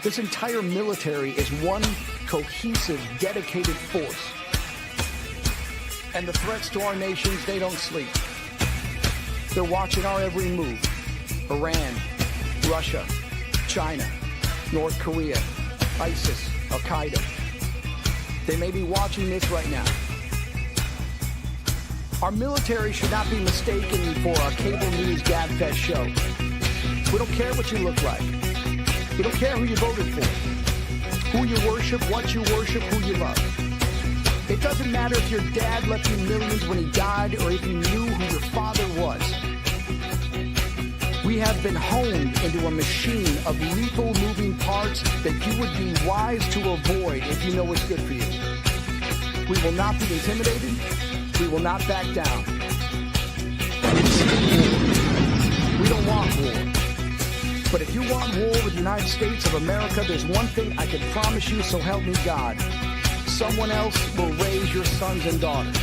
This entire military is one cohesive, dedicated force. And the threats to our nations, they don't sleep. They're watching our every move. Iran, Russia, China, North Korea, ISIS, Al-Qaeda. They may be watching this right now. Our military should not be mistaken for a cable news gabfest show. We don't care what you look like. We don't care who you voted for, who you worship, what you worship, who you love. It doesn't matter if your dad left you millions when he died or if you knew who your father was. We have been honed into a machine of lethal moving parts that you would be wise to avoid if you know what's good for you. We will not be intimidated. We will not back down. We don't want war. But if you want war with the United States of America, there's one thing I can promise you, so help me God. Someone else will raise your sons and daughters.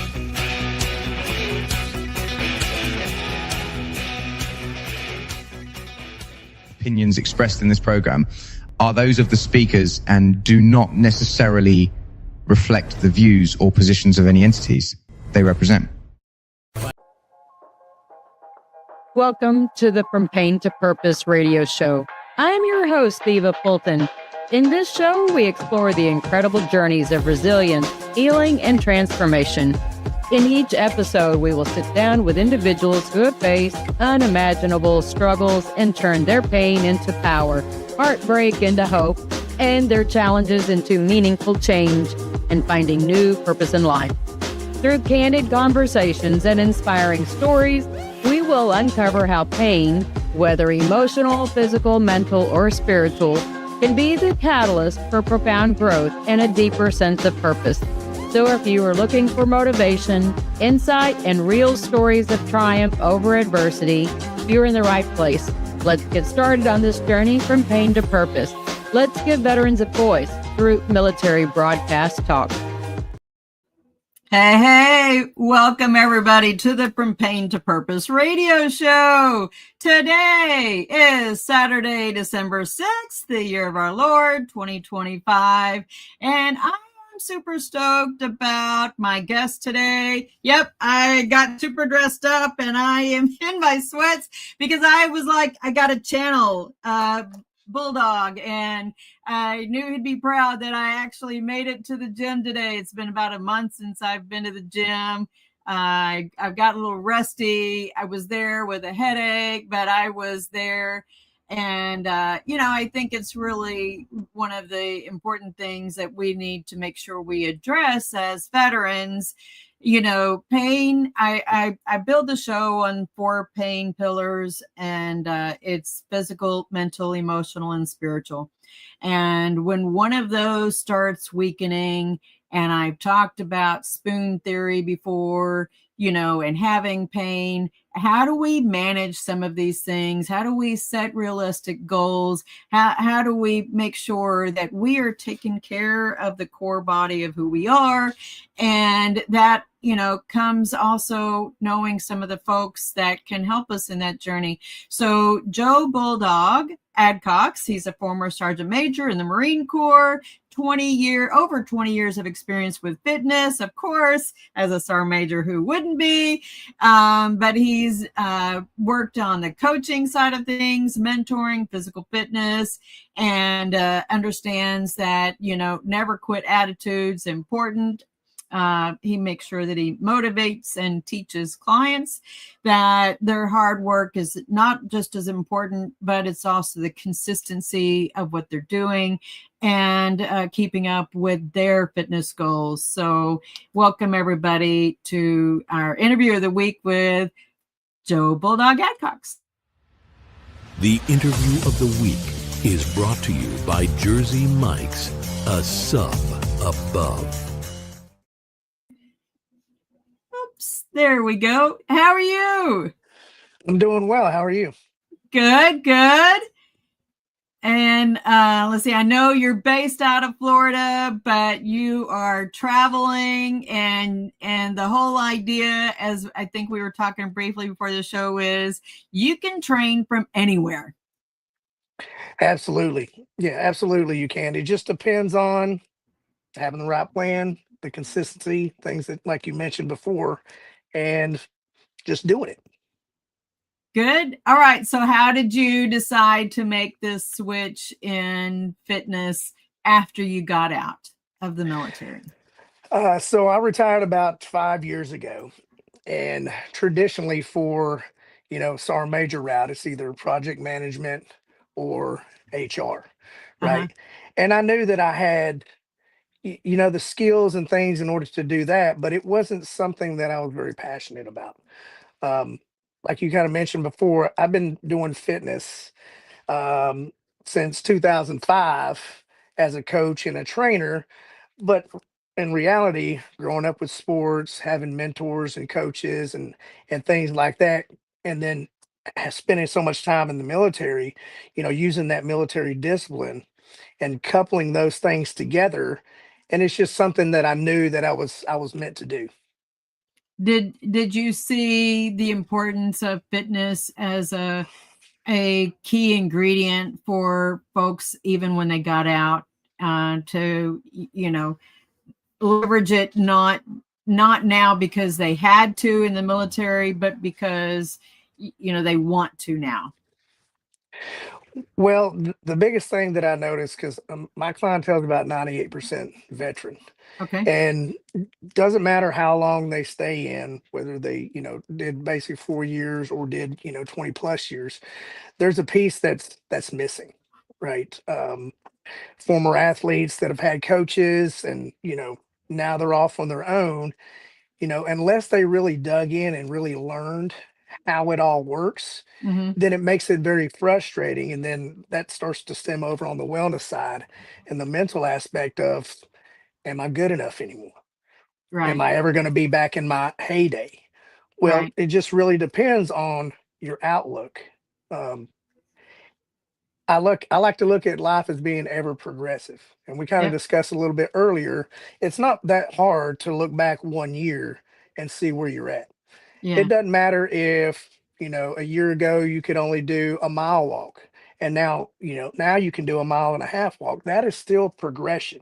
Opinions expressed in this program are those of the speakers and do not necessarily reflect the views or positions of any entities they represent. Welcome to the From Pain to Purpose radio show. I'm your host, Eva Fulton. In this show, we explore the incredible journeys of resilience, healing, and transformation. In each episode, we will sit down with individuals who have faced unimaginable struggles and turned their pain into power, heartbreak into hope, and their challenges into meaningful change and finding new purpose in life. Through candid conversations and inspiring stories, we will uncover how pain, whether emotional, physical, mental, or spiritual, can be the catalyst for profound growth and a deeper sense of purpose. So if you are looking for motivation, insight, and real stories of triumph over adversity, you're in the right place. Let's get started on this journey from pain to purpose. Let's give veterans a voice through Military Broadcast Talk. Hey, welcome everybody to the From Pain to Purpose radio show. Today is Saturday, December 6th, the year of our Lord, 2025. And I'm super stoked about my guest today. Yep, I got super dressed up and I am in my sweats because I was like, I got to channel Bulldog, and I knew he'd be proud that I actually made it to the gym today. It's been about a month since I've been to the gym. I've got a little rusty. I was there with a headache, but I was there. And, I think it's really one of the important things that we need to make sure we address as veterans. Pain, I build the show on 4 pain pillars, and it's physical, mental, emotional, and spiritual. And when one of those starts weakening, and I've talked about spoon theory before, and having pain, how do we manage some of these things? How do we set realistic goals? How do we make sure that we are taking care of the core body of who we are? And that, comes also knowing some of the folks that can help us in that journey. So Joe Bulldog Adcox, he's a former Sergeant Major in the Marine Corps, over 20 years of experience with fitness, of course, as a Sergeant Major, who wouldn't be? But he's worked on the coaching side of things, mentoring, physical fitness, and understands that, never quit attitude's important. He makes sure that he motivates and teaches clients that their hard work is not just as important, but it's also the consistency of what they're doing and keeping up with their fitness goals. So welcome everybody to our interview of the week with Joe Bulldog Adcox. The interview of the week is brought to you by Jersey Mike's, a sub above. There we go. How are you? I'm doing well. How are you? Good. And let's see, I know you're based out of Florida, but you are traveling, and the whole idea, as I think we were talking briefly before the show, is you can train from anywhere. Absolutely. Yeah, absolutely. You can. It just depends on having the right plan, the consistency, things that, like you mentioned before, and just doing it. Good. All right. So, how did you decide to make this switch in fitness after you got out of the military? So I retired about 5 years ago, and traditionally so our major route is either project management or HR, Uh-huh. right? And I knew that I had the skills and things in order to do that, but it wasn't something that I was very passionate about. Um, like you kind of mentioned before, I've been doing fitness um, since 2005 as a coach and a trainer, but in reality, growing up with sports, having mentors and coaches and things like that, and then spending so much time in the military, using that military discipline and coupling those things together, and it's just something that I knew that I was meant to do. Did you see the importance of fitness as a key ingredient for folks even when they got out to leverage it not now because they had to in the military, but because they want to now? Well, the biggest thing that I noticed, because my clientele is about 98% veteran, Okay. and doesn't matter how long they stay in, whether they, did basically 4 years or did, 20 plus years, there's a piece that's missing, right? Former athletes that have had coaches and, now they're off on their own, unless they really dug in and really learned how it all works, Hmm. then it makes it very frustrating. And then that starts to stem over on the wellness side and the mental aspect of, am I good enough anymore? Am Right. I ever going to be back in my heyday? Well, Right. it just really depends on your outlook. Um, I like to look at life as being ever progressive. And we kind of Yep. discussed a little bit earlier. It's not that hard to look back 1 year and see where you're at. It Yeah. doesn't matter if, a year ago you could only do a mile walk. And now, now you can do a mile and a half walk. That is still progression.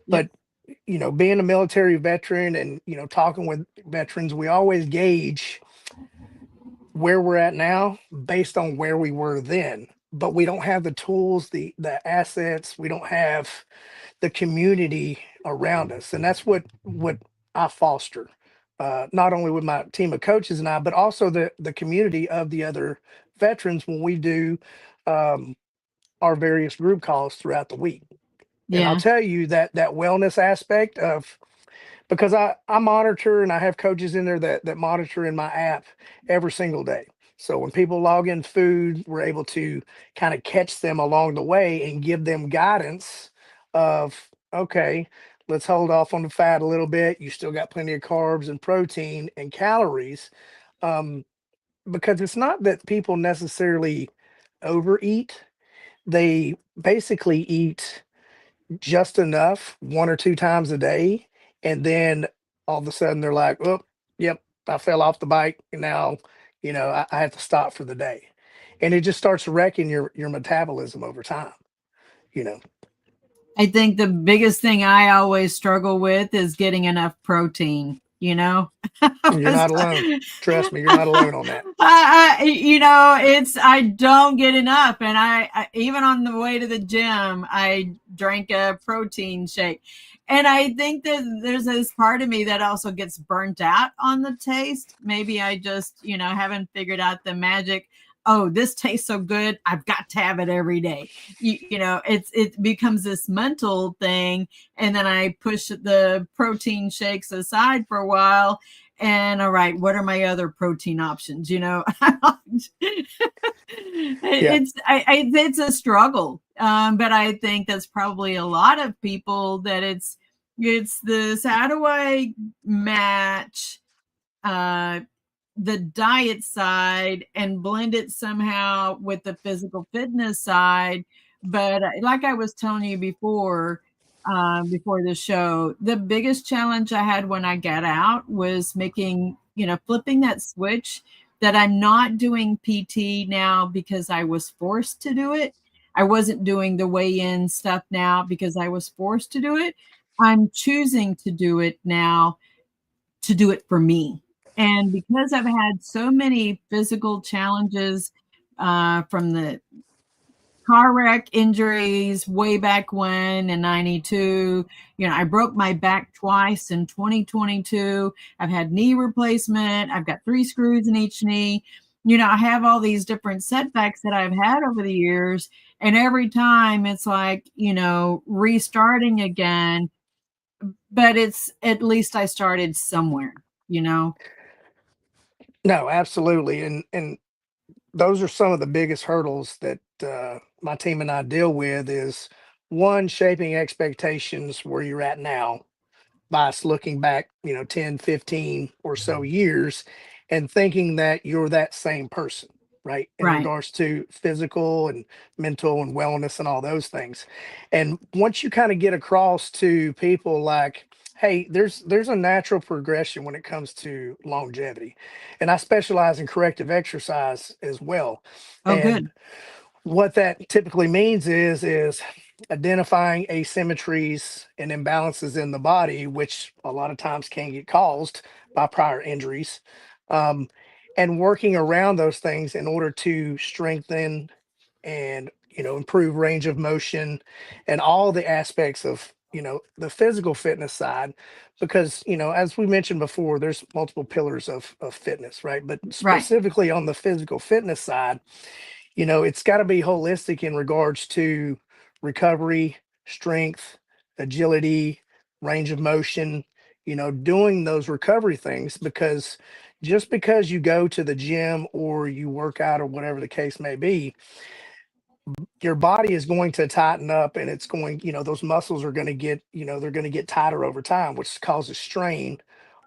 Yep. But, being a military veteran and, talking with veterans, we always gauge where we're at now based on where we were then. But we don't have the tools, the assets, we don't have the community around us. And that's what I foster. Not only with my team of coaches and I, but also the community of the other veterans when we do um, our various group calls throughout the week. And I'll Yeah. tell you that wellness aspect of, because I monitor and I have coaches in there that monitor in my app every single day. So when people log in food, we're able to kind of catch them along the way and give them guidance of, okay, let's hold off on the fat a little bit. You still got plenty of carbs and protein and calories. Um, because it's not that people necessarily overeat. They basically eat just enough 1 or 2 times a day, and then all of a sudden they're like, "Oh, yep, I fell off the bike, and now, I have to stop for the day," and it just starts wrecking your metabolism over time. You know, I think the biggest thing I always struggle with is getting enough protein, I you're was not alone. Trust me, you're not alone on that. it's I don't get enough, and I even on the way to the gym I drank a protein shake, and I think that there's this part of me that also gets burnt out on the taste. Maybe I just haven't figured out the magic. Oh, this tastes so good, I've got to have it every day. It becomes this mental thing, and then I push the protein shakes aside for a while, and all right, what are my other protein options? Yeah, It's a struggle, but I think that's probably a lot of people that it's this, how do I match uh the diet side and blend it somehow with the physical fitness side. But like I was telling you before the show, the biggest challenge I had when I got out was flipping that switch that I'm not doing PT now because I was forced to do it. I wasn't doing the weigh-in stuff now because I was forced to do it. I'm choosing to do it now to do it for me. And because I've had so many physical challenges from the car wreck injuries way back when in 92. I broke my back twice in 2022. I've had knee replacement. I've got 3 screws in each knee. I have all these different setbacks that I've had over the years. And every time it's like, restarting again. But it's at least I started somewhere. No, absolutely. And those are some of the biggest hurdles that my team and I deal with is one, shaping expectations where you're at now by us looking back, 10, 15 or so years and thinking that you're that same person, right? In Right. regards to physical and mental and wellness and all those things. And once you kind of get across to people like, hey, there's a natural progression when it comes to longevity. And I specialize in corrective exercise as well. Oh, And good. what that typically means is identifying asymmetries and imbalances in the body, which a lot of times can get caused by prior injuries, um, and working around those things in order to strengthen and improve range of motion and all the aspects of the physical fitness side, because as we mentioned before, there's multiple pillars of fitness, right? But Right. specifically on the physical fitness side, it's got to be holistic in regards to recovery, strength, agility, range of motion, doing those recovery things, because just because you go to the gym or you work out or whatever the case may be, your body is going to tighten up and it's going, those muscles are going to get, they're going to get tighter over time, which causes strain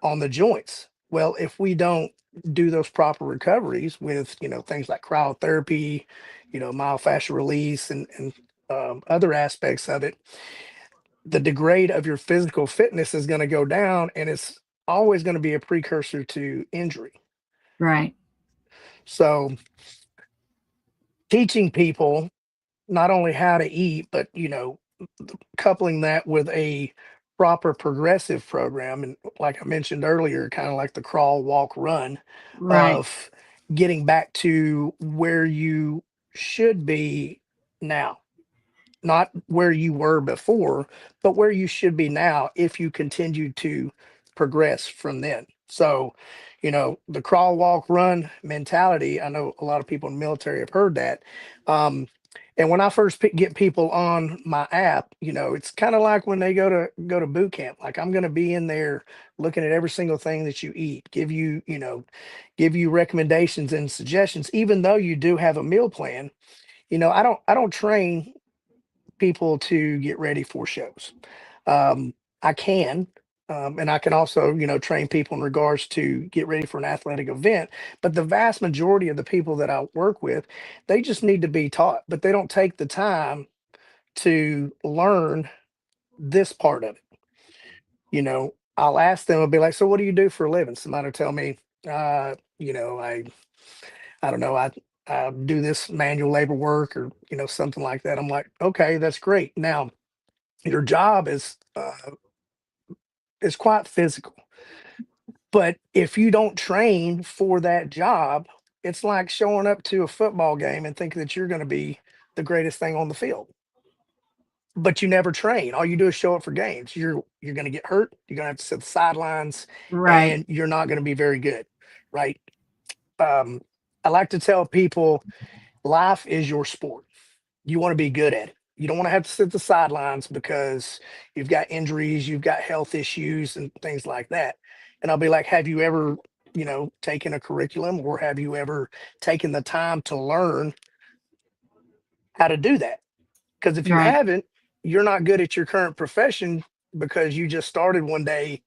on the joints. Well, if we don't do those proper recoveries with, things like cryotherapy, myofascial release and other aspects of it, the degrade of your physical fitness is going to go down and it's always going to be a precursor to injury. Right. So teaching people not only how to eat, but coupling that with a proper progressive program, and like I mentioned earlier, kind of like the crawl, walk, run Right. of getting back to where you should be now, not where you were before, but where you should be now if you continue to progress from then. So, the crawl, walk, run mentality, I know a lot of people in the military have heard that. Um, and when I first get people on my app, it's kind of like when they go to boot camp. Like I'm going to be in there looking at every single thing that you eat, give you recommendations and suggestions, even though you do have a meal plan. I don't train people to get ready for shows. I can, and I can also, train people in regards to get ready for an athletic event. But the vast majority of the people that I work with, they just need to be taught, but they don't take the time to learn this part of it. I'll ask them, I'll be like, so what do you do for a living? Somebody will tell me, I don't know, I do this manual labor work or, something like that. I'm like, okay, that's great. Now, your job is quite physical. But if you don't train for that job, it's like showing up to a football game and thinking that you're going to be the greatest thing on the field. But you never train. All you do is show up for games. You're going to get hurt. You're going to have to sit the sidelines, Right. and you're not going to be very good, right? Um, I like to tell people, life is your sport. You want to be good at it. You don't want to have to sit the sidelines because you've got injuries, you've got health issues and things like that. And I'll be like, have you ever, taken a curriculum, or have you ever taken the time to learn how to do that? Because if you Right. haven't, you're not good at your current profession because you just started one day.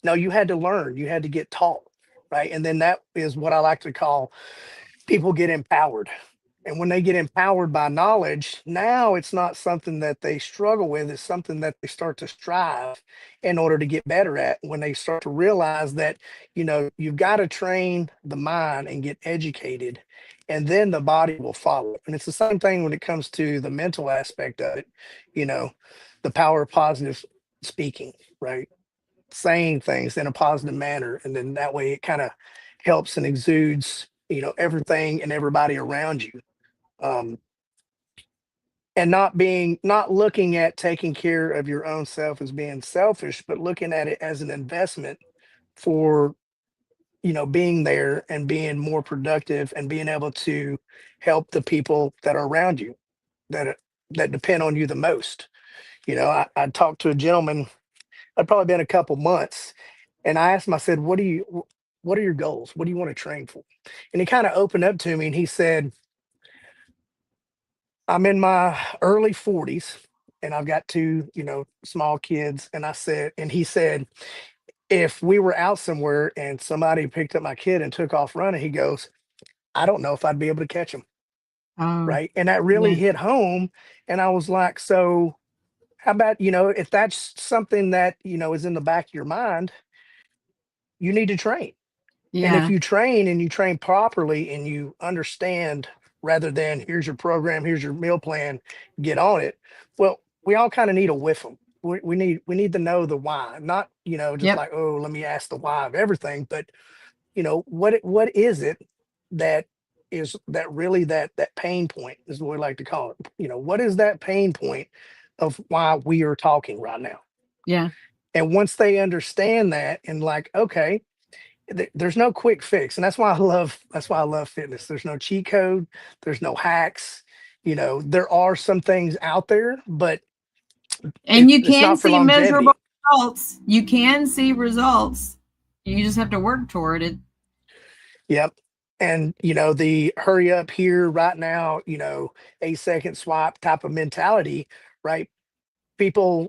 No, you had to learn, you had to get taught, right? And then that is what I like to call people get empowered. And when they get empowered by knowledge, now it's not something that they struggle with, it's something that they start to strive in order to get better at. When they start to realize that, you've got to train the mind and get educated and then the body will follow. And it's the same thing when it comes to the mental aspect of it, the power of positive speaking, right? Saying things in a positive manner. And then that way it kind of helps and exudes, everything and everybody around you. Um, and not looking at taking care of your own self as being selfish, but looking at it as an investment for being there and being more productive and being able to help the people that are around you that depend on you the most. I talked to a gentleman. I'd probably been a couple months, and I asked him. I said, what are your goals? What do you want to train for?" And he kind of opened up to me, and he said, "I'm in my early 40s, and I've got two, small kids." And he said, "If we were out somewhere and somebody picked up my kid and took off running," he goes, "I don't know if I'd be able to catch him." Oh, Right. And that really yeah. hit home. And I was like, so how about, if that's something that, is in the back of your mind, you need to train. And if Yeah. you train and you train properly and you understand rather than here's your program, here's your meal plan, get on it. Well, we all kind of need a whiff them. We need to know the why, not, just Yep. like, oh, let me ask the why of everything, but what is it that is that really that pain point is what we like to call it. What is that pain point of why we are talking right now? Yeah. And once they understand that and like, okay, there's no quick fix. And that's why I love fitness. There's no cheat code, there's no hacks. There are some things out there, but And you it's can not for see measurable longevity. results. You can see results. You just have to work toward it. Yep. And the hurry up here right now, 8-second swipe type of mentality, right? People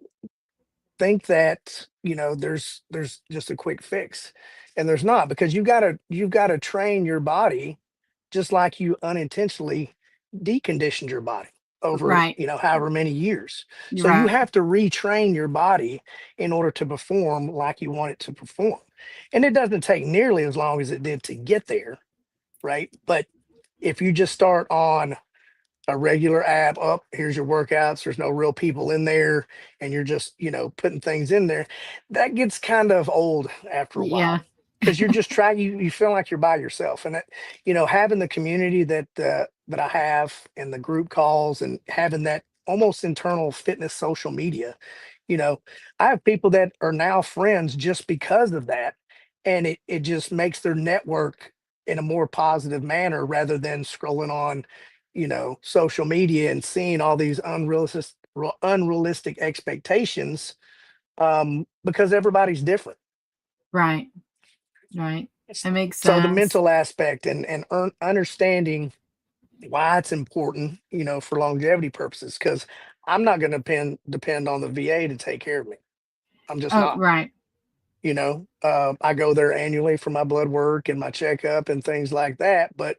think that, there's just a quick fix. And there's not, because you've got to train your body just like you unintentionally deconditioned your body over, Right. however many years. You're So you right. have to retrain your body in order to perform like you want it to perform. And it doesn't take nearly as long as it did to get there, right? But if you just start on a regular app, up, here's your workouts, there's no real people in there, and you're just, putting things in there, that gets kind of old after a Yeah. while because you're just trying, you feel like you're by yourself. And that, having the community that I have and the group calls and having that almost internal fitness social media, you know, I have people that are now friends just because of that. And it just makes their network in a more positive manner rather than scrolling on, social media and seeing all these unrealistic expectations, because everybody's different. Right. Right. That makes So the sense. mental aspect and understanding why it's important, for longevity purposes, because I'm not going to depend on the VA to take care of me. I'm just Oh, not. right. I go there annually for my blood work and my checkup and things like that, but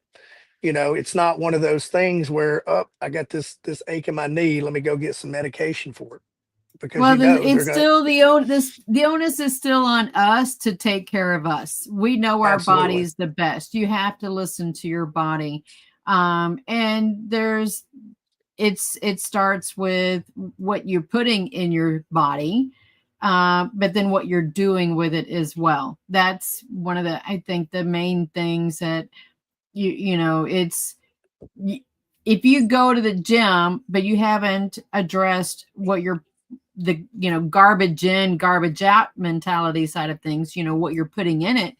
it's not one of those things where, oh, I got this ache in my knee, let me go get some medication for it, because Well, they're it's gonna. still the onus is still on us to take care of us. We know our Absolutely. bodies the best. You have to listen to your body. And it starts with what you're putting in your body, but then what you're doing with it as well. That's one of I think the main things that it's if you go to the gym but you haven't addressed what you're the garbage in garbage out mentality side of things, what you're putting in it,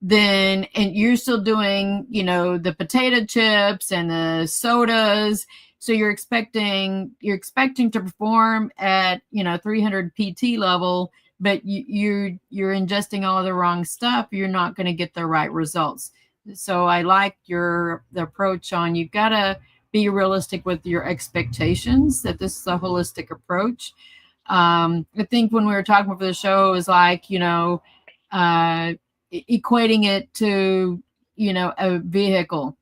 then and you're still doing the potato chips and the sodas, so you're expecting to perform at 300 pt level, but you're ingesting all of the wrong stuff, you're not going to get the right results. So I like the approach on, you've got to be realistic with your expectations that this is a holistic approach. I think when we were talking before the show, it was like, equating it to, a vehicle.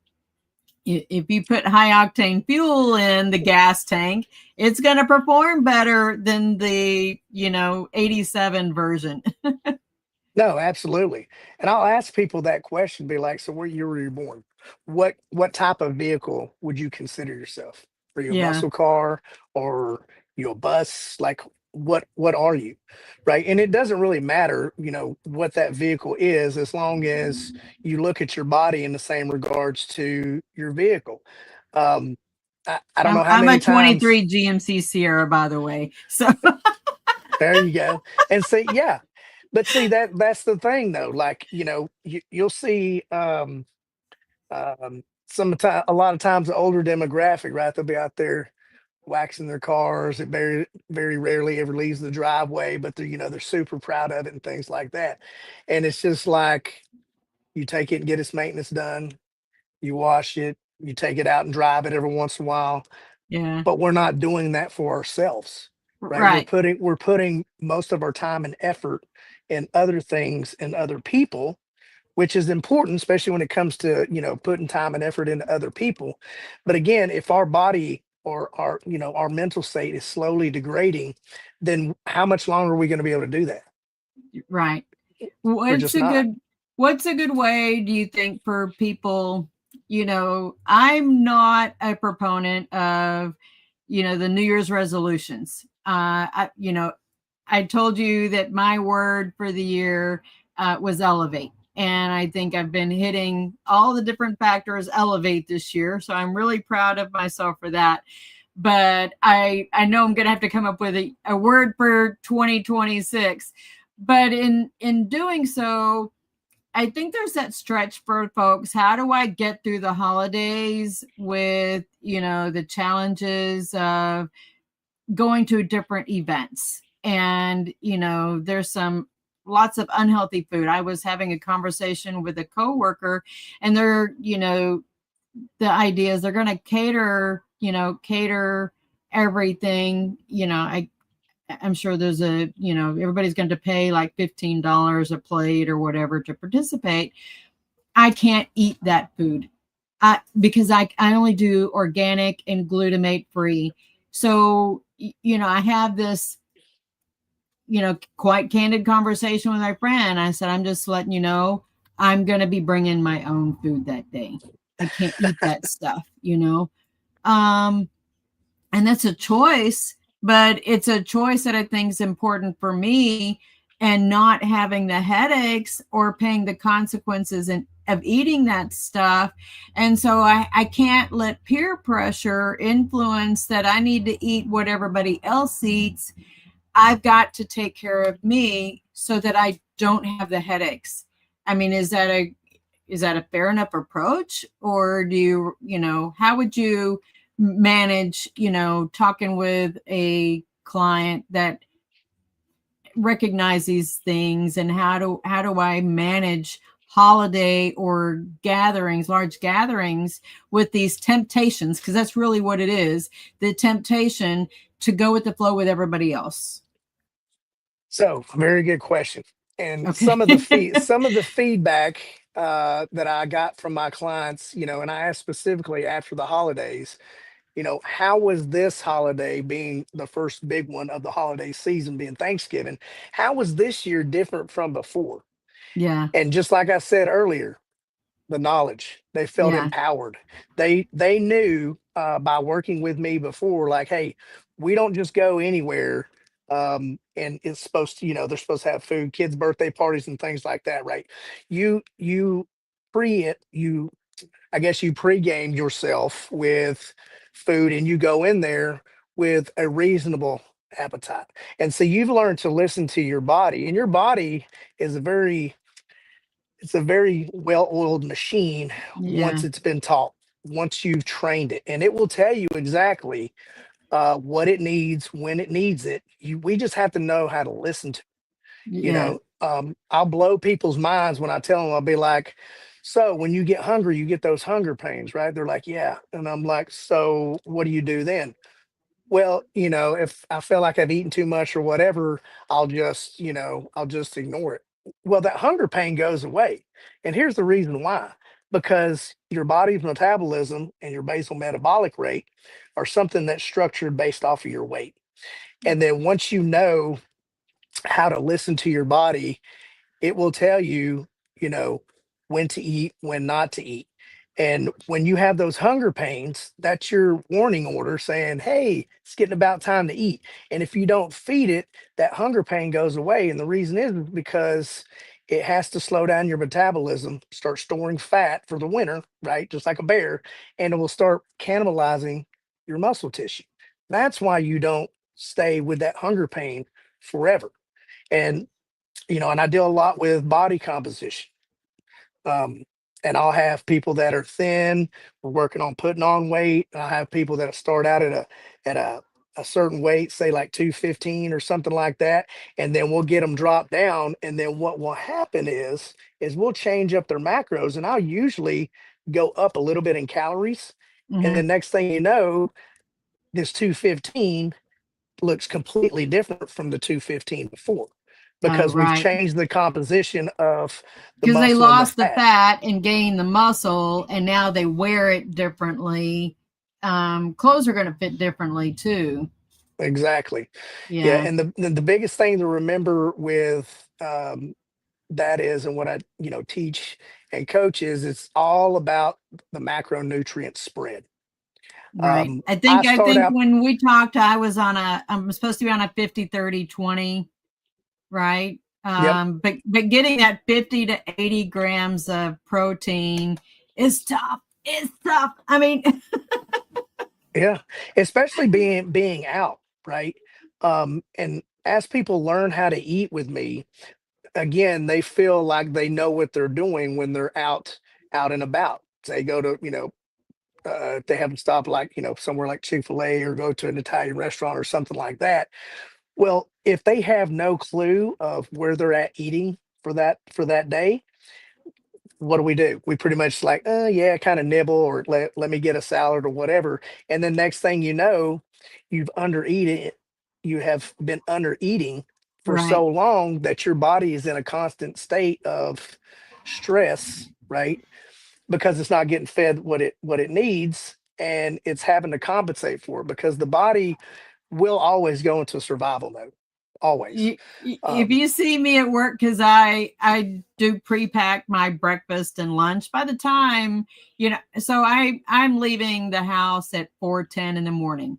If you put high octane fuel in the gas tank, it's going to perform better than the, 87 version. No, absolutely. And I'll ask people that question, be like, so where you were you born? what type of vehicle would you consider yourself? Are you a Yeah. muscle car, or you a bus? Like, what are you? Right. And it doesn't really matter, what that vehicle is, as long as you look at your body in the same regards to your vehicle. Um, I don't know how I'm many a times. 23 GMC Sierra, by the way. So There you go. And see, yeah. But see, that's the thing though. Like, you'll see a lot of times the older demographic, right? They'll be out there waxing their cars. It very, very rarely ever leaves the driveway, but they're super proud of it and things like that. And it's just like, you take it and get its maintenance done, you wash it, you take it out and drive it every once in a while. yeah, But we're not doing that for ourselves, right? we're right. putting we're putting most of our time and effort in other things and other people, which is important, especially when it comes to putting time and effort into other people. But again, if our body or our mental state is slowly degrading, then how much longer are we going to be able to do that? Right. We're What's just a not. good what's a good way, do you think, for people? I'm not a proponent of, the New Year's resolutions. I told you that my word for the year was elevate. And I think I've been hitting all the different factors elevate this year. So I'm really proud of myself for that. But I know I'm going to have to come up with a word for 2026. But in doing so, I think there's that stretch for folks. How do I get through the holidays with, the challenges of going to different events? And, there's lots of unhealthy food. I was having a conversation with a coworker, and the idea is they're going to cater everything. I'm sure there's everybody's going to pay like $15 a plate or whatever to participate. I can't eat that food because I only do organic and glutamate free. So, I have this, quite candid conversation with my friend. I said, I'm just letting you know, I'm going to be bringing my own food that day. I can't eat that stuff. Um, and that's a choice, but it's a choice that I think is important for me, and not having the headaches or paying the consequences of eating that stuff. And so I can't let peer pressure influence that I need to eat what everybody else eats. I've got to take care of me so that I don't have the headaches. I mean, is that a fair enough approach? Or do how would you manage, talking with a client that recognize these things, and how do I manage holiday or large gatherings, with these temptations? Because that's really what it is, the temptation to go with the flow with everybody else. So, very good question. And Okay. some of the feedback that I got from my clients, and I asked specifically after the holidays, how was this holiday, being the first big one of the holiday season, being Thanksgiving, how was this year different from before? Yeah. And just like I said earlier, the knowledge, they felt Yeah. empowered. They knew by working with me before, like, hey, we don't just go anywhere. And it's supposed to, they're supposed to have food, kids' birthday parties and things like that, right? You pre it, you I guess you pregame yourself with food, and you go in there with a reasonable appetite. And so you've learned to listen to your body, and your body is it's a very well-oiled machine once Yeah. it's been taught, once you've trained it, and it will tell you exactly what it needs when it needs it. We just have to know how to listen to. Yeah. I'll blow people's minds when I tell them. I'll be like, "So when you get hungry, you get those hunger pains, right?" They're like, "Yeah," and I'm like, "So what do you do then?" Well, if I feel like I've eaten too much or whatever, I'll just ignore it. Well, that hunger pain goes away. And here's the reason why: because your body's metabolism and your basal metabolic rate are something that's structured based off of your weight. And then once you know how to listen to your body, it will tell you, you know, when to eat, when not to eat. And when you have those hunger pains, that's your warning order saying, hey, it's getting about time to eat. And if you don't feed it, that hunger pain goes away. And the reason is because it has to slow down your metabolism, start storing fat for the winter, right? Just like a bear, and it will start cannibalizing your muscle tissue. That's why you don't stay with that hunger pain forever. And, and I deal a lot with body composition. Um, and I'll have people that are thin, we're working on putting on weight. I have people that start out at a certain weight, say like 215 or something like that, and then we'll get them dropped down. And then what will happen is we'll change up their macros, and I'll usually go up a little bit in calories. And Hmm. the next thing you know, this 215 looks completely different from the 215 before Oh, because we've right. changed the composition of the Because they muscle and the lost the fat. fat and gained the muscle, and now they wear it differently. Clothes are going to fit differently too. Exactly. Yeah. Yeah, And the biggest thing to remember with that is, and what I, teach and coach is, it's all about the macronutrient spread. right. I I think I start think out, when we talked, I'm supposed to be on a 50-30-20, right? yep. But getting that 50 to 80 grams of protein is tough. It's tough. I mean, Yeah. Especially being out, right? And as people learn how to eat with me, again, they feel like they know what they're doing when they're out and about. They go to, if they haven't stopped like, somewhere like Chick-fil-A or go to an Italian restaurant or something like that. Well, if they have no clue of where they're at eating for that day, what do? We pretty much like, yeah, kind of nibble or let me get a salad or whatever. And then next thing you know, you've undereaten you have been under eating for right. so long that your body is in a constant state of stress, right? Because it's not getting fed what it needs, and it's having to compensate for it because the body will always go into survival mode, always. If um you see me at work, because I do pre-pack my breakfast and lunch by the time, so I'm leaving the house at 4:10 in the morning.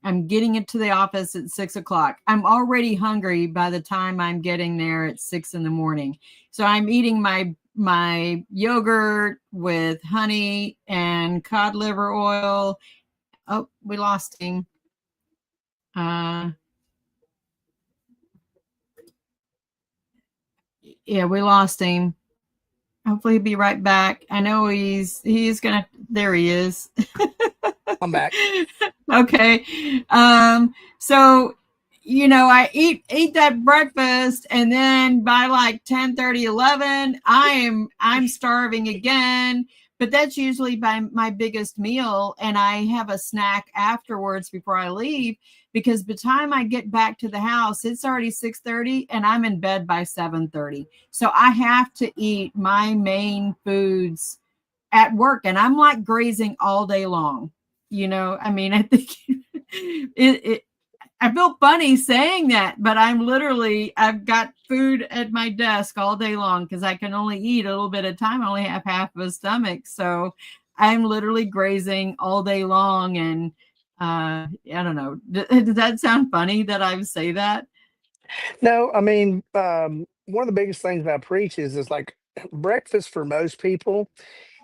I'm getting it to the office at 6 o'clock. I'm already hungry by the time I'm getting there at 6 in the morning. So I'm eating my yogurt with honey and cod liver oil. Oh, we lost him. Uh, yeah, we lost him. Hopefully he'll be right back. I know he's gonna. There he is. I'm back. Okay. So I eat that breakfast, and then by like 10:30, 11, I'm starving again. But that's usually by my biggest meal, and I have a snack afterwards before I leave, because by the time I get back to the house, it's already 6:30 and I'm in bed by 7:30. So I have to eat my main foods at work, and I'm like grazing all day long. I mean, I think it I feel funny saying that, but I've got food at my desk all day long because I can only eat a little bit at a time. I only have half of a stomach. So I'm literally grazing all day long. And I don't know. Does that sound funny that I say that? No, I mean, one of the biggest things I preach is like breakfast for most people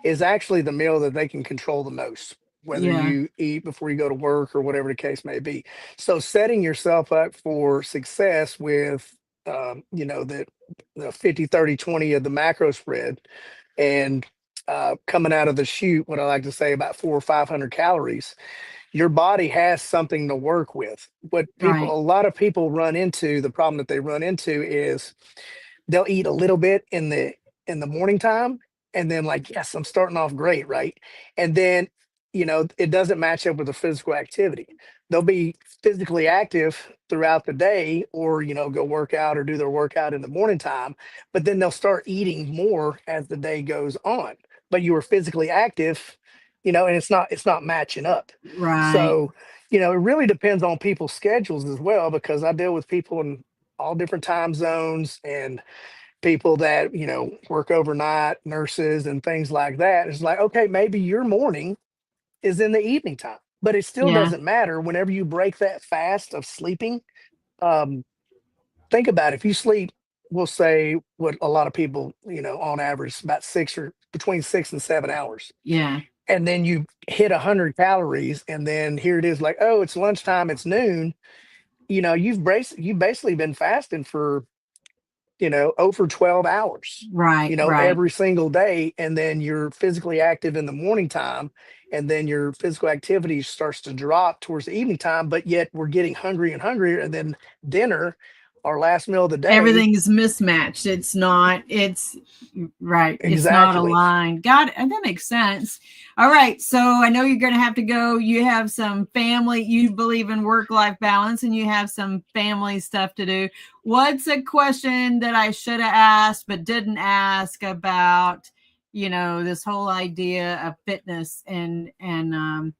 is actually the meal that they can control the most, whether Yeah, you eat before you go to work or whatever the case may be. So setting yourself up for success with, the 50-30-20 of the macro spread, and coming out of the chute, what I like to say, about 400 or 500 calories, your body has something to work with. A right. lot of people run into, the problem that they run into is they'll eat a little bit in the morning time, and then like, yes, I'm starting off great, right? And then it doesn't match up with the physical activity. They'll be physically active throughout the day, or go work out or do their workout in the morning time, but then they'll start eating more as the day goes on. But you were physically active, and it's not matching up. Right. So it really depends on people's schedules as well, because I deal with people in all different time zones, and people that, work overnight, nurses and things like that. It's like, okay, maybe your morning is in the evening time, but it still Yeah. doesn't matter whenever you break that fast of sleeping. Um, think about it. If you sleep, we'll say what a lot of people, on average, about between 6 and 7 hours. Yeah. And then you hit 100 calories, and then here it is like, oh, it's lunchtime, it's noon. You've basically been fasting for over 12 hours, Right. Right. every single day. And then you're physically active in the morning time. And then your physical activity starts to drop towards the evening time. But yet we're getting hungry and hungrier. And then dinner, our last meal of the day. Everything is mismatched. It's not, it's right. It's not Exactly. aligned. Got it. And that makes sense. All right. So I know you're going to have to go. You have some family, you believe in work-life balance, and you have some family stuff to do. What's a question that I should have asked but didn't ask about, this whole idea of fitness and I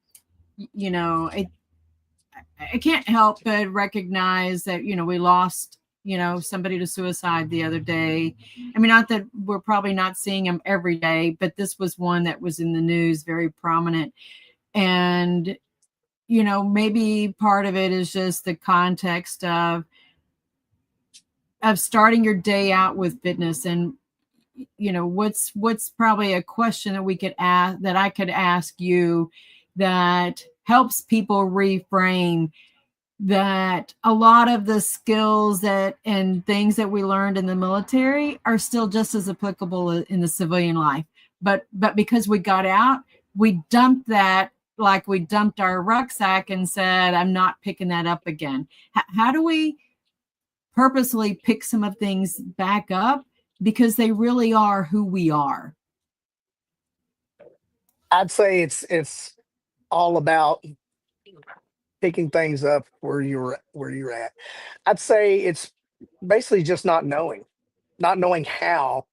can't help but recognize that, we lost, somebody to suicide the other day. I mean, not that we're probably not seeing him every day, but this was one that was in the news, very prominent. And, maybe part of it is just the context of starting your day out with fitness. And, what's probably a question that we could ask, that I could ask you, that helps people reframe that a lot of the skills that and things that we learned in the military are still just as applicable in the civilian life. But because we got out, we dumped that, like we dumped our rucksack and said, I'm not picking that up again. How do we purposely pick some of things back up, because they really are who we are? I'd say it's all about picking things up where you're at. I'd say it's basically just not knowing how,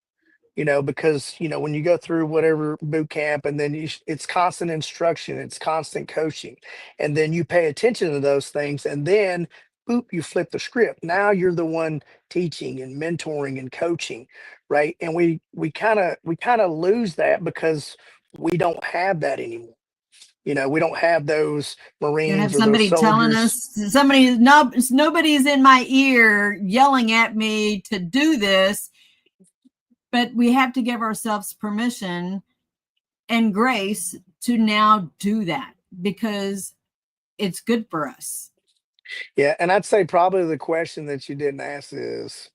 because when you go through whatever boot camp, and then it's constant instruction, it's constant coaching, and then you pay attention to those things, and then boop, you flip the script. Now you're the one teaching and mentoring and coaching, right? And we kind of lose that because we don't have that anymore. We don't have those You have Marines or those somebody telling soldiers. us, nobody's in my ear yelling at me to do this, but we have to give ourselves permission and grace to now do that because it's good for us. Yeah, and I'd say probably the question that you didn't ask is,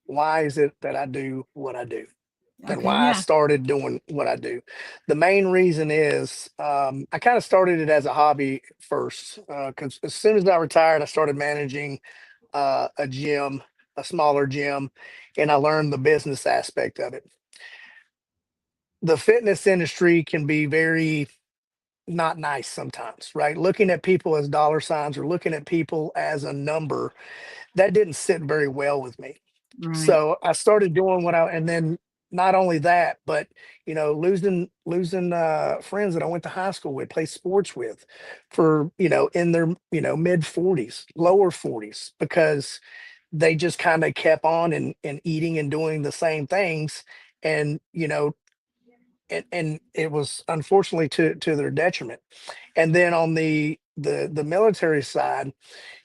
why is it that I do what I do? And Okay, why I yeah. started doing what I do. The main reason is, I kind of started it as a hobby first, because as soon as I retired, I started managing a gym, a smaller gym, and I learned the business aspect of it. The fitness industry can be very not nice sometimes, right? Looking at people as dollar signs or looking at people as a number, that didn't sit very well with me. Right. So I started doing and then not only that, but losing friends that I went to high school with, play sports with, for in their mid 40s, lower 40s, because they just kind of kept on and eating and doing the same things, and and it was unfortunately to their detriment. And then on the military side,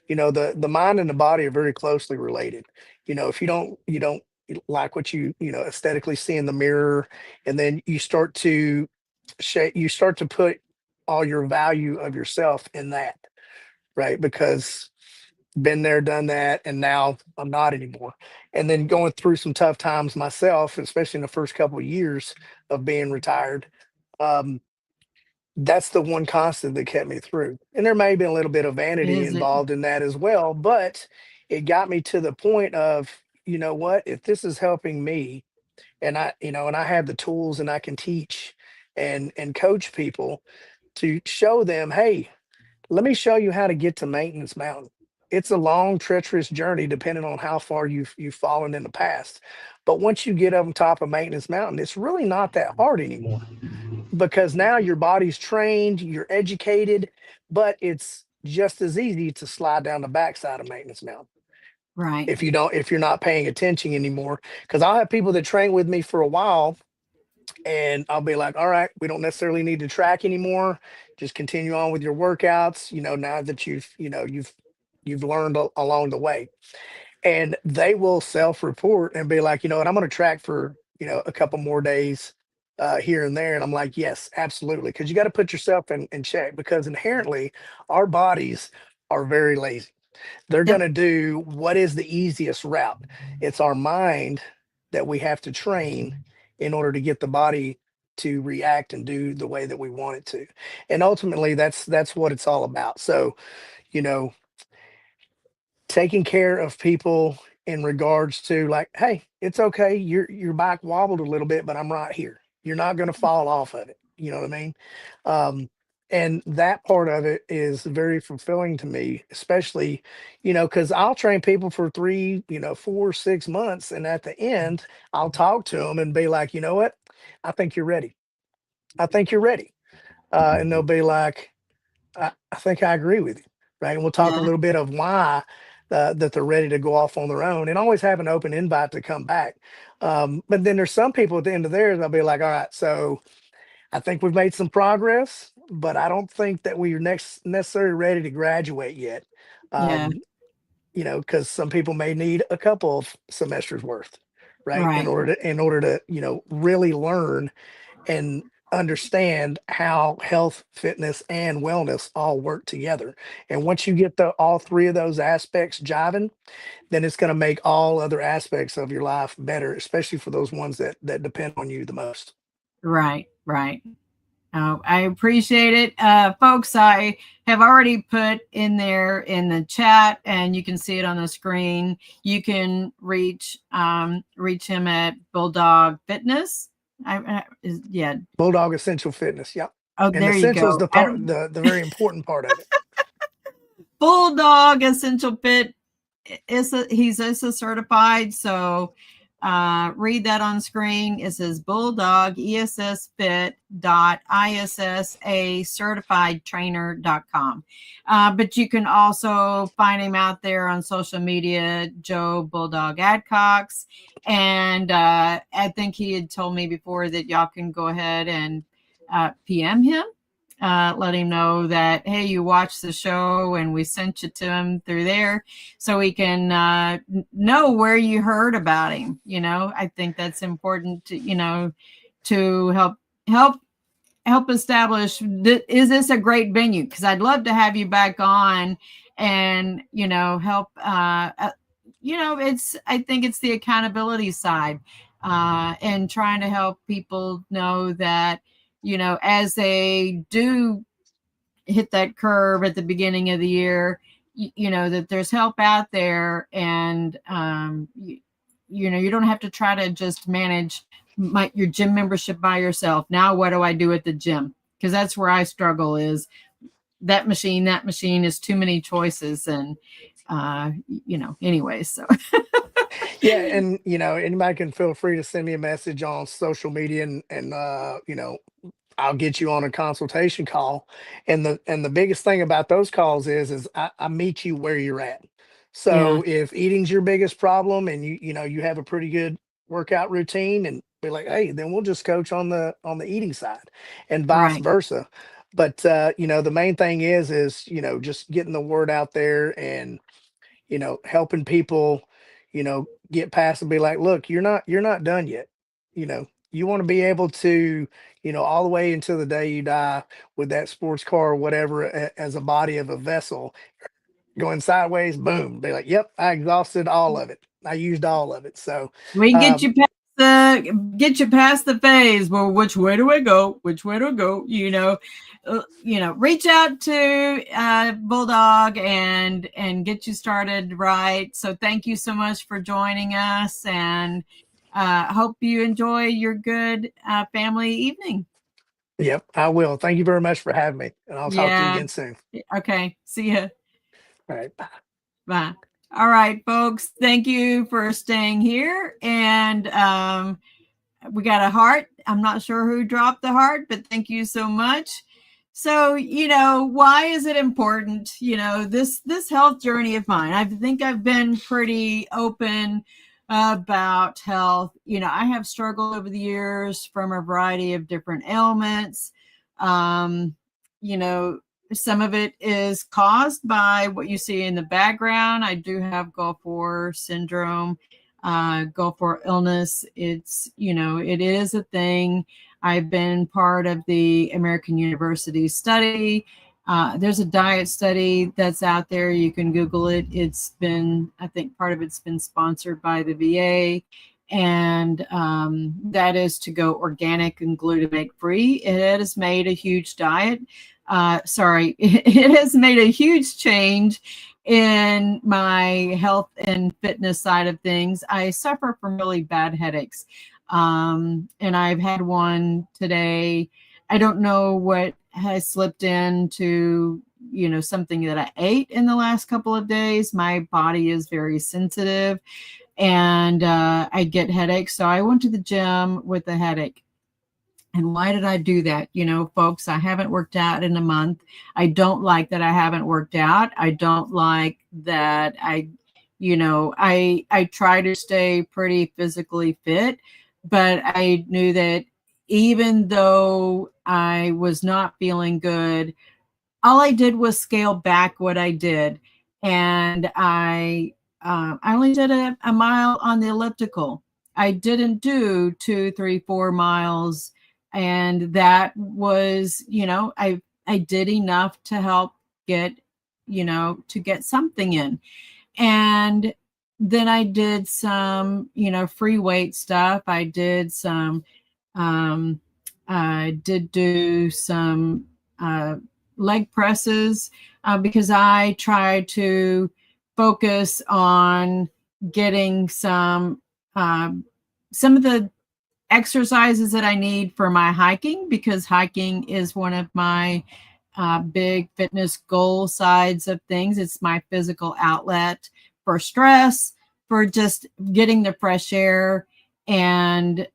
the mind and the body are very closely related. If you don't like what you aesthetically see in the mirror, and then you start to put all your value of yourself in that, right? Because been there, done that, and now I'm not anymore. And then going through some tough times myself, especially in the first couple of years of being retired. um, that's the one constant that kept me through. And there may have been a little bit of vanity Is it? involved in that as well, but it got me to the point of, what, if this is helping me, and I have the tools, and I can teach and coach people to show them, hey, let me show you how to get to Maintenance Mountain. It's a long, treacherous journey depending on how far you've fallen in the past. But once you get up on top of Maintenance Mountain, it's really not that hard anymore, because now your body's trained, you're educated, but it's just as easy to slide down the backside of Maintenance Mountain. Right. if you're not paying attention anymore. Because I'll have people that train with me for a while, and I'll be like, all right, we don't necessarily need to track anymore. Just continue on with your workouts, now that you've learned along the way. And they will self-report and be like, you know what, I'm going to track for, a couple more days here and there. And I'm like, yes, absolutely. Because you got to put yourself in check, because inherently our bodies are very lazy. They're going Yep. to do what is the easiest route. It's our mind that we have to train in order to get the body to react and do the way that we want it to. And ultimately that's what it's all about. So, you know, taking care of people in regards to, like, hey, it's okay, your bike wobbled a little bit, but I'm right here, you're not going to fall off of it, you know what I mean? um and that part of it is very fulfilling to me, especially, because I'll train people for 3, 4, 6 months, and at the end I'll talk to them and be like, you know what, I think you're ready. I think you're ready. And they'll be like, I think I agree with you, right? And we'll talk a Yeah. little bit of why that they're ready to go off on their own, and always have an open invite to come back. But then there's some people at the end of theirs, I'll be like, all right, so I think we've made some progress, but I don't think that we're next necessarily ready to graduate yet. Yeah. Um, because some people may need a couple of semesters worth, right? In Right. order to, really learn and understand how health, fitness, and wellness all work together. And once you get the all three of those aspects jiving, then it's going to make all other aspects of your life better, especially for those ones that depend on you the most. Right. Right. Oh, I appreciate it. Folks, I have already put in there in the chat, and you can see it on the screen. You can reach him at Bulldog Fitness. Yeah. Bulldog Essential Fitness. Yep. Oh, And there you essential is go. the part, the very important part of it. Bulldog Essential Fit he's ISA certified, so read that on screen. It says Bulldog ESS Fit .issa certified trainer.com. But you can also find him out there on social media, Joe Bulldog Adcox. And I think he had told me before that y'all can go ahead and PM him, let him know that, hey, you watched the show and we sent you to him through there, so he can know where you heard about him. I think that's important to, to help establish, is this a great venue? Because I'd love to have you back on and, help. I think it's the accountability side, and trying to help people know that, as they do hit that curve at the beginning of the year, that there's help out there. And, you don't have to try to just manage your gym membership by yourself. Now, what do I do at the gym? Because that's where I struggle, is that machine is too many choices. And, anyways, so. Yeah. And, anybody can feel free to send me a message on social media, and I'll get you on a consultation call. And the biggest thing about those calls is I meet you where you're at. Yeah. So if eating's your biggest problem, and you have a pretty good workout routine, and be like, hey, then we'll just coach on the eating side, and vice Right. versa. But the main thing is just getting the word out there, and helping people, get past and be like, look, you're not done yet. You want to be able to, all the way until the day you die, with that sports car or whatever, as a body of a vessel going sideways, boom, be like, yep, I exhausted all of it. I used all of it. So, We can get um, you past the phase. Well, which way do I go? Which way do I go? Reach out to Bulldog and get you started right. So thank you so much for joining us, and hope you enjoy your good family evening. yep, I will. Thank you very much for having me, and I'll talk to you Yeah. again soon. Okay. See ya. All right. Bye. Bye. All right, folks. Thank you for staying here. And we got a heart. I'm not sure who dropped the heart, but thank you so much. So, why is it important? This health journey of mine. I think I've been pretty open about health. I have struggled over the years from a variety of different ailments. Um, you know, some of it is caused by what you see in the background. I do have Gulf War syndrome, Gulf War illness. It is a thing. I've been part of the American University study. There's a diet study that's out there. You can Google it. I think part of it's been sponsored by the VA. And that is to go organic and glutamate free. It has made a huge it has made a huge change in my health and fitness side of things. I suffer from really bad headaches. And I've had one today. I don't know what has slipped into, something that I ate in the last couple of days. My body is very sensitive and I get headaches. So I went to the gym with a headache. And why did I do that? Folks, I haven't worked out in a month. I don't like that I haven't worked out. I don't like that I try to stay pretty physically fit, but I knew that even though I was not feeling good, all I did was scale back what I did. And I only did a mile on the elliptical. I didn't do 2, 3, 4 miles. And that was, I did enough to help get something in. And then I did some, free weight stuff. I did some, I did do some leg presses because I try to focus on getting some of the exercises that I need for my hiking, because hiking is one of my big fitness goal sides of things. It's my physical outlet for stress, for just getting the fresh air. And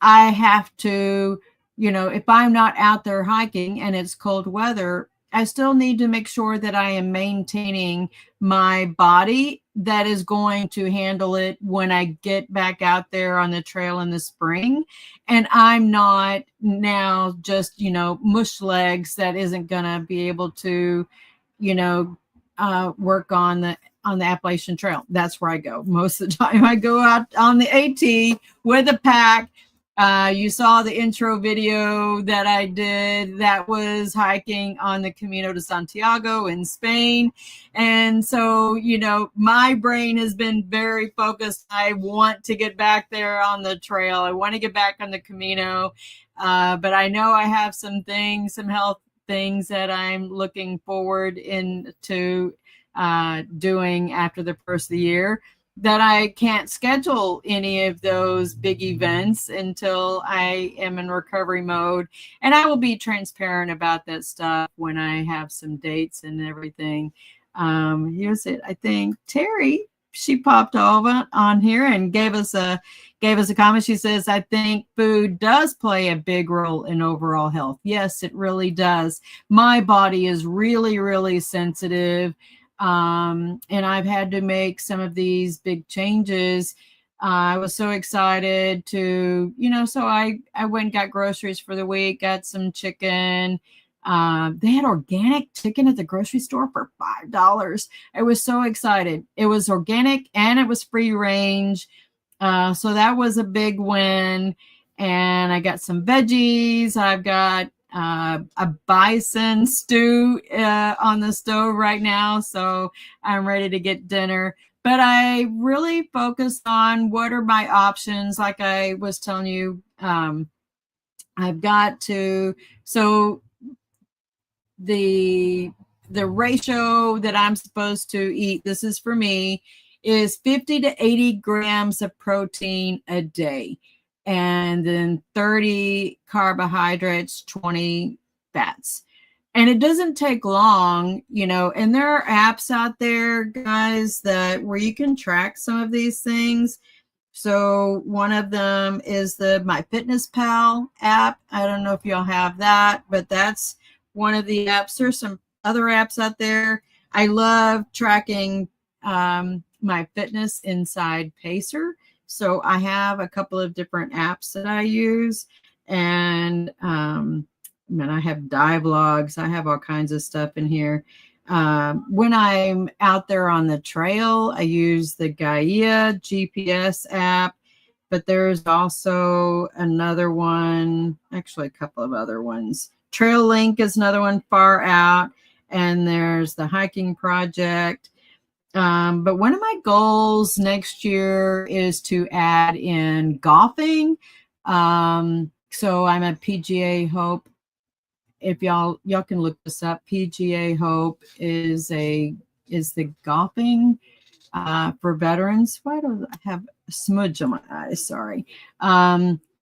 I have to, if I'm not out there hiking and it's cold weather, I still need to make sure that I am maintaining my body that is going to handle it when I get back out there on the trail in the spring. And I'm not now just, mush legs that isn't going to be able to, work on the Appalachian Trail. That's where I go. Most of the time I go out on the AT with a pack. You saw the intro video that I did. That was hiking on the Camino de Santiago in Spain. And so, my brain has been very focused. I want to get back there on the trail. I want to get back on the Camino. But I know I have some health things that I'm looking forward into doing after the first of the year, that I can't schedule any of those big events until I am in recovery mode. And I will be transparent about that stuff when I have some dates and everything. Here's it. I think Terry, she popped over on here and gave us a comment. She says, I think food does play a big role in overall health. Yes, it really does. My body is really, really sensitive. And I've had to make some of these big changes. I was so excited to, so I went and got groceries for the week, got some chicken. They had organic chicken at the grocery store for $5. I was so excited. It was organic and it was free range. So that was a big win. And I got some veggies. I've got a bison stew on the stove right now, so I'm ready to get dinner. But I really focused on what are my options. Like I was telling you, I've got to, so the ratio that I'm supposed to eat, this is for me, is 50 to 80 grams of protein a day. And then 30 carbohydrates, 20 fats. And it doesn't take long, and there are apps out there, guys, where you can track some of these things. So one of them is the MyFitnessPal app. I don't know if y'all have that, but that's one of the apps. There's some other apps out there. I love tracking my fitness inside Pacer. So I have a couple of different apps that I use, and I have dive logs. I have all kinds of stuff in here. When I'm out there on the trail, I use the Gaia GPS app, but there's also another one, actually a couple of other ones. Trail Link is another one far out, and there's the Hiking Project. But one of my goals next year is to add in golfing. So I'm a PGA Hope. If y'all can look this up, PGA Hope is the golfing for veterans. Why do I have a smudge on my eyes? Sorry.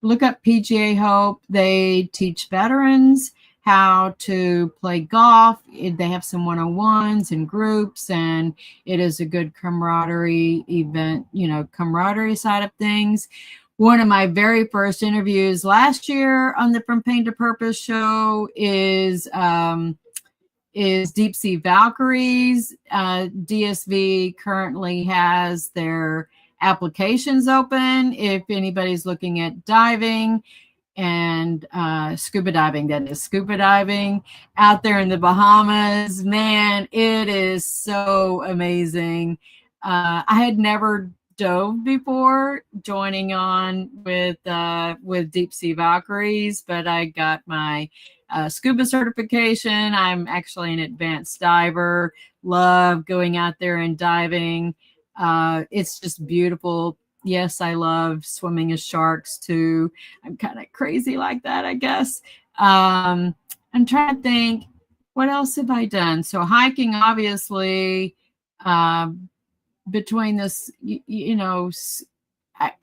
Look up PGA Hope. They teach veterans how to play golf. They have some one-on-ones and groups, and it is a good camaraderie event, camaraderie side of things. One of my very first interviews last year on the From Pain to Purpose show is Deep Sea Valkyries. DSV currently has their applications open if anybody's looking at diving and scuba diving. That is scuba diving out there in the Bahamas. Man, it is so amazing. I had never dove before joining on with Deep Sea Valkyries, but I got my scuba certification. I'm actually an advanced diver. Love going out there and diving. It's just beautiful. Yes, I love swimming as sharks too. I'm kind of crazy like that, I guess. I'm trying to think, what else have I done? So hiking, obviously, between this,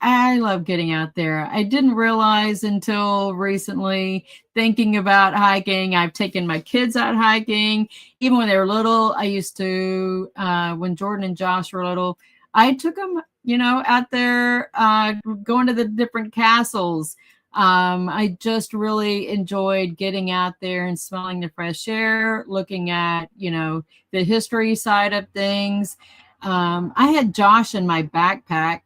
I love getting out there. I didn't realize until recently, thinking about hiking. I've taken my kids out hiking. Even when they were little, I used to, when Jordan and Josh were little, I took them, out there, going to the different castles. I just really enjoyed getting out there and smelling the fresh air, looking at, the history side of things. I had Josh in my backpack.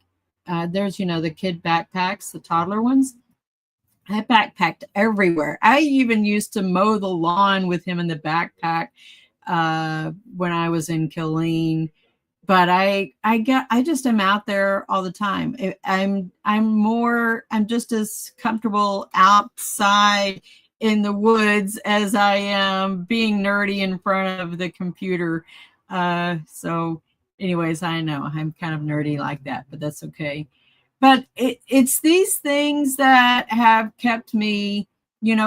There's, the kid backpacks, the toddler ones. I backpacked everywhere. I even used to mow the lawn with him in the backpack when I was in Killeen. But I just am out there all the time. I'm just as comfortable outside in the woods as I am being nerdy in front of the computer. So anyways, I know I'm kind of nerdy like that, but that's okay. But it's these things that have kept me,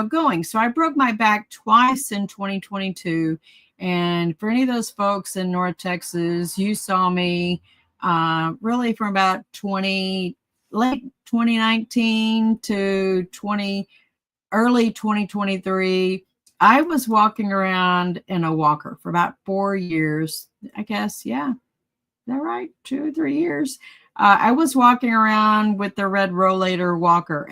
going. So I broke my back twice in 2022. And for any of those folks in North Texas, you saw me really from about late 2019 to early 2023. I was walking around in a walker for about 4 years, I guess. Yeah. Is that right? 2 or 3 years. I was walking around with the red rollator walker.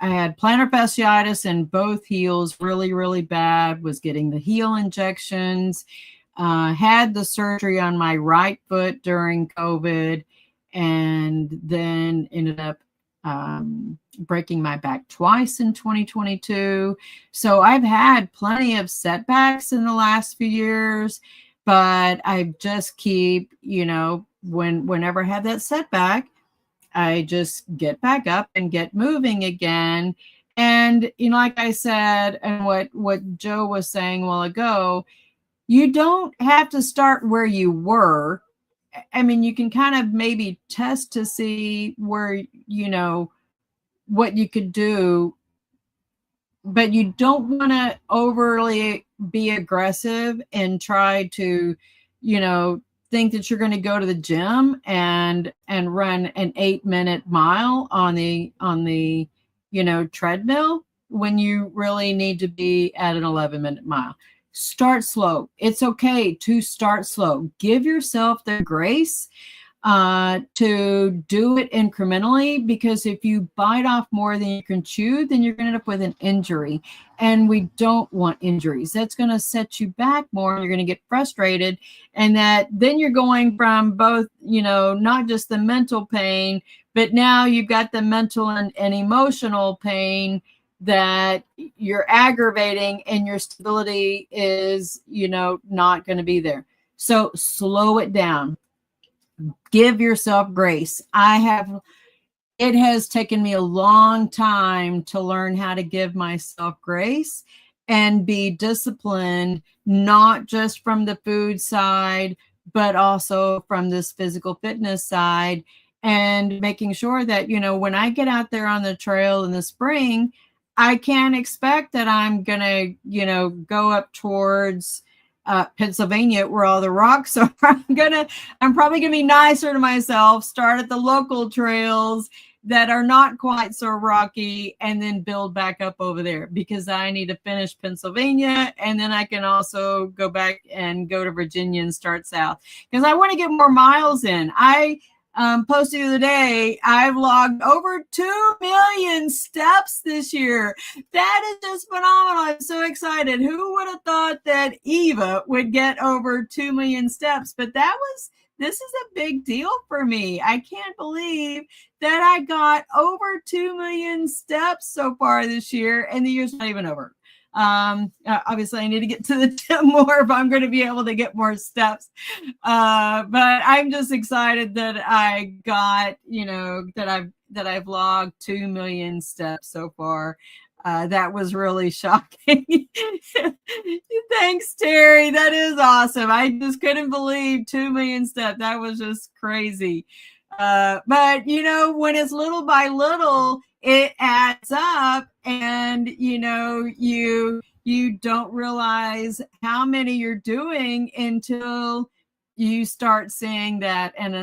I had plantar fasciitis in both heels, really, really bad, was getting the heel injections, had the surgery on my right foot during COVID, and then ended up breaking my back twice in 2022. So I've had plenty of setbacks in the last few years, but I just keep, whenever I have that setback, I just get back up and get moving again. And, like I said, and what Joe was saying a while ago, you don't have to start where you were. I mean, you can kind of maybe test to see where, what you could do, but you don't want to overly be aggressive and try to, think that you're going to go to the gym and run an 8-minute mile on the treadmill when you really need to be at an 11-minute mile. Start slow. It's okay to start slow. Give yourself the grace. to do it incrementally, because if you bite off more than you can chew, then you're going to end up with an injury. And we don't want injuries. That's going to set you back more. You're going to get frustrated. And that then you're going from both, not just the mental pain, but now you've got the mental and emotional pain that you're aggravating, and your stability is, not going to be there. So slow it down. Give yourself grace. It has taken me a long time to learn how to give myself grace and be disciplined, not just from the food side, but also from this physical fitness side, and making sure that, when I get out there on the trail in the spring, I can't expect that I'm going to, go up towards Pennsylvania, where all the rocks are. I'm probably gonna be nicer to myself, start at the local trails that are not quite so rocky, and then build back up over there, because I need to finish Pennsylvania, and then I can also go back and go to Virginia and start south, because I want to get more miles in. I posted the other day, I've logged over 2 million steps this year. That is just phenomenal. I'm so excited. Who would have thought that Eva would get over 2 million steps? But this is a big deal for me. I can't believe that I got over 2 million steps so far this year, and the year's not even over. Obviously I need to get to the gym more if I'm going to be able to get more steps. But I'm just excited that I got, that I've logged 2 million steps so far. That was really shocking. Thanks, Terry. That is awesome. I just couldn't believe 2 million steps. That was just crazy. But when it's little by little, it adds up, and you don't realize how many you're doing until you start seeing that. And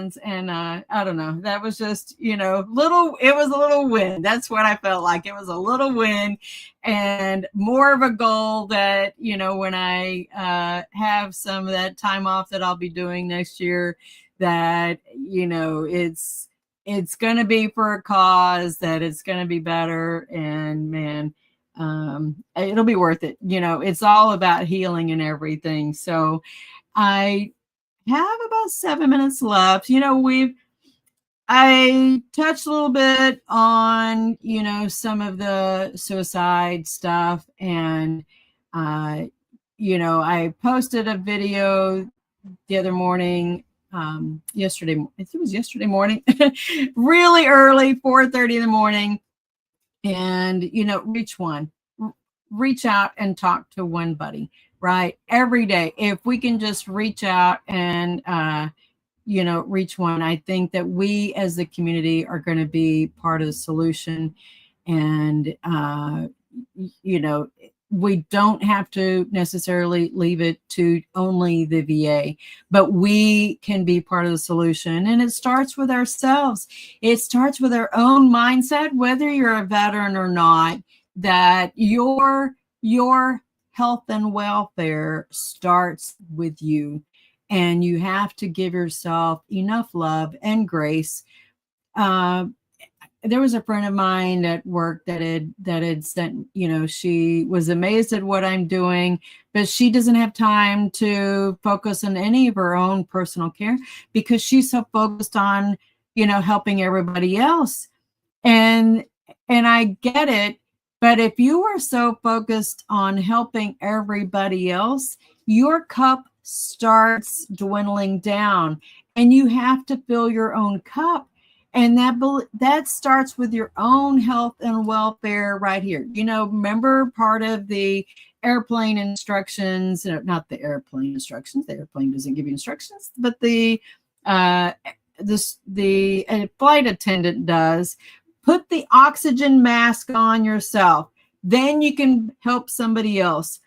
I don't know, that was just it was a little win. That's what I felt like. It was a little win, and more of a goal that when I have some of that time off that I'll be doing next year, that it's going to be for a cause, that it's going to be better, and man, it'll be worth it. It's all about healing and everything. So I have about 7 minutes left. I touched a little bit on, some of the suicide stuff, and, I posted a video the other morning, yesterday, I think it was yesterday morning, really early, 4:30 in the morning. And, reach out and talk to one buddy, right? Every day. If we can just reach out and, reach one, I think that we as the community are going to be part of the solution. And, we don't have to necessarily leave it to only the VA, but we can be part of the solution. And it starts with ourselves. It starts with our own mindset, whether you're a veteran or not, that your health and welfare starts with you. And you have to give yourself enough love and grace. There was a friend of mine at work that had sent, she was amazed at what I'm doing, but she doesn't have time to focus on any of her own personal care, because she's so focused on, helping everybody else. And I get it. But if you are so focused on helping everybody else, your cup starts dwindling down, and you have to fill your own cup. And that starts with your own health and welfare right here. Remember part of the airplane instructions, not the airplane instructions, the airplane doesn't give you instructions, but the flight attendant does. Put the oxygen mask on yourself. Then you can help somebody else.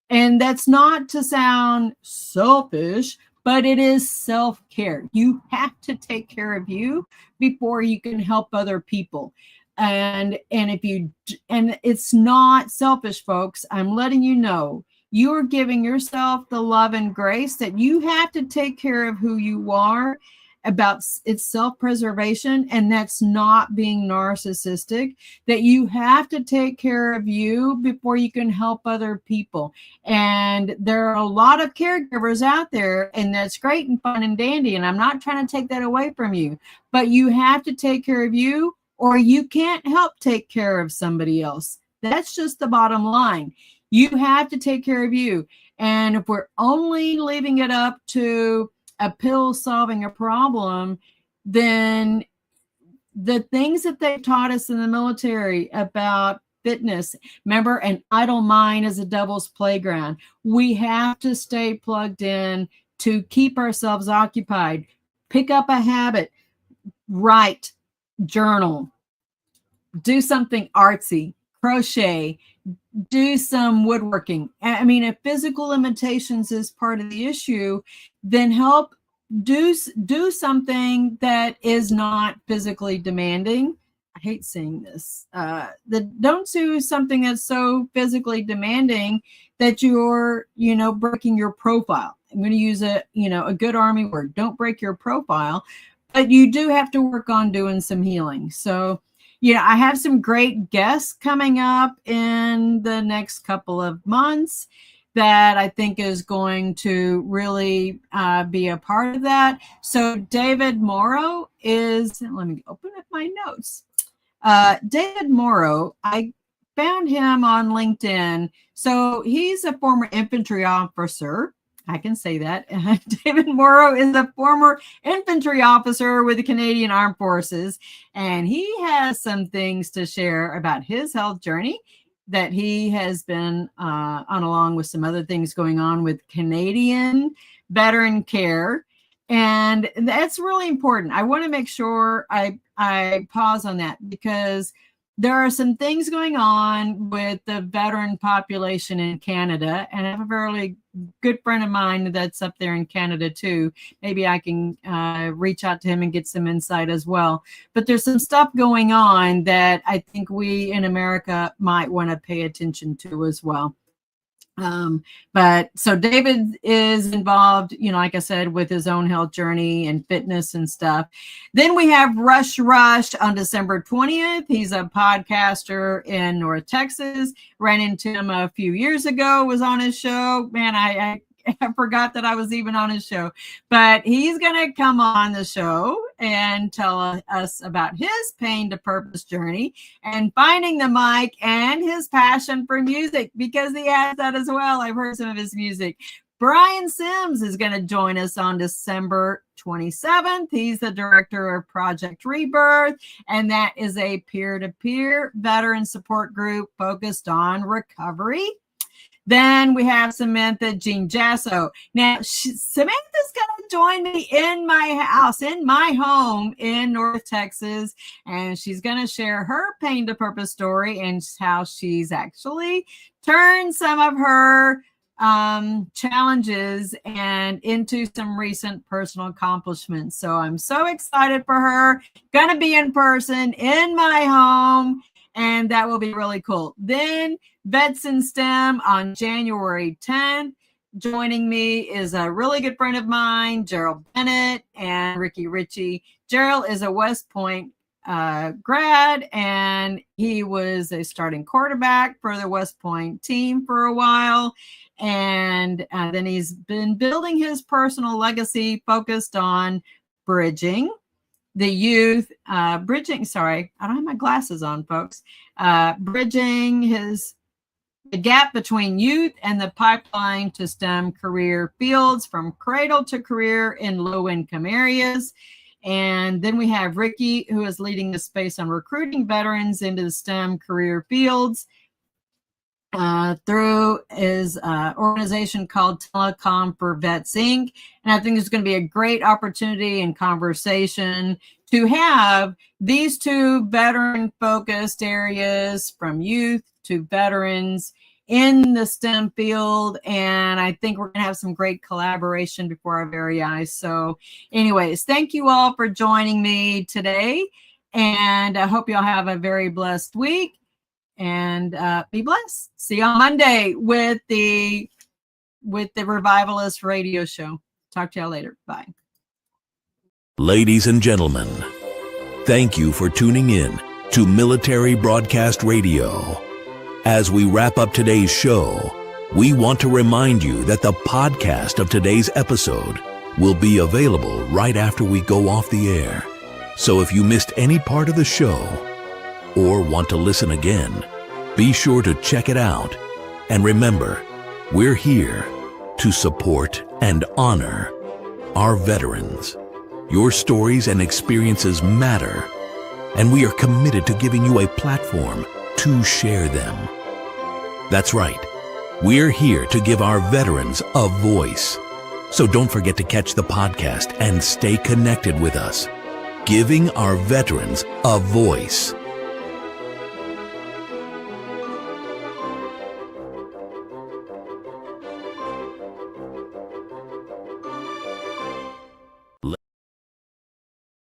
And that's not to sound selfish, but it is self-care. You have to take care of you before you can help other people. And it's not selfish, folks. I'm letting you know, you are giving yourself the love and grace that you have to take care of who you are. about its self-preservation, and that's not being narcissistic, that you have to take care of you before you can help other people. And there are a lot of caregivers out there, and that's great and fun and dandy, and I'm not trying to take that away from you, but you have to take care of you, or you can't help take care of somebody else. That's just the bottom line. You have to take care of you. And if we're only leaving it up to a pill solving a problem, then the things that they taught us in the military about fitness, remember, an idle mind is a devil's playground. We have to stay plugged in to keep ourselves occupied. Pick up a habit, write, journal, do something artsy, crochet, do some woodworking. I mean, if physical limitations is part of the issue, then help do something that is not physically demanding. I hate saying this. Don't do something that's so physically demanding that you're, breaking your profile. I'm going to use a good Army word. Don't break your profile, but you do have to work on doing some healing. So, I have some great guests coming up in the next couple of months that I think is going to really be a part of that. So David Morrow is, let me open up my notes. David Morrow, I found him on LinkedIn. So he's a former infantry officer. I can say that. David Morrow is a former infantry officer with the Canadian Armed Forces, and he has some things to share about his health journey that he has been on, along with some other things going on with Canadian veteran care. And that's really important. I want to make sure I pause on that, because there are some things going on with the veteran population in Canada, and I have a very good friend of mine that's up there in Canada too. Maybe I can reach out to him and get some insight as well. But there's some stuff going on that I think we in America might want to pay attention to as well. But so David is involved, like I said, with his own health journey and fitness and stuff. Then we have Rush on December 20th. He's a podcaster in North Texas. Ran into him a few years ago, was on his show. Man, I forgot that I was even on his show, but he's going to come on the show and tell us about his pain to purpose journey and finding the mic and his passion for music, because he has that as well. I've heard some of his music. Brian Sims is going to join us on December 27th. He's the director of Project Rebirth, and that is a peer-to-peer veteran support group focused on recovery. Then we have Samantha Jean Jasso. Now, Samantha's going to join me in my house, in my home in North Texas, and she's going to share her pain to purpose story and how she's actually turned some of her challenges and into some recent personal accomplishments. So I'm so excited for her. Going to be in person in my home, and that will be really cool. Then Vets in STEM on January 10th. Joining me is a really good friend of mine, Gerald Bennett and Ricky Ritchie. Gerald is a West Point grad, and he was a starting quarterback for the West Point team for a while. And then he's been building his personal legacy focused on bridging the youth, bridging the gap between youth and the pipeline to STEM career fields from cradle to career in low-income areas. And then we have Ricky, who is leading the space on recruiting veterans into the STEM career fields through his organization called Telecom for Vets Inc. And I think there's going to be a great opportunity and conversation to have these two veteran-focused areas, from youth to veterans, in the STEM field. And I think we're going to have some great collaboration before our very eyes. So anyways, thank you all for joining me today. And I hope you all have a very blessed week. And be blessed. See you on Monday with the Revivalist radio show. Talk to y'all later. Bye. Ladies and gentlemen, thank you for tuning in to Military Broadcast Radio. As we wrap up today's show, we want to remind you that the podcast of today's episode will be available right after we go off the air. So if you missed any part of the show or want to listen again, be sure to check it out. And remember, we're here to support and honor our veterans. Your stories and experiences matter, and we are committed to giving you a platform to share them. That's right. We're here to give our veterans a voice. So don't forget to catch the podcast and stay connected with us. Giving our veterans a voice.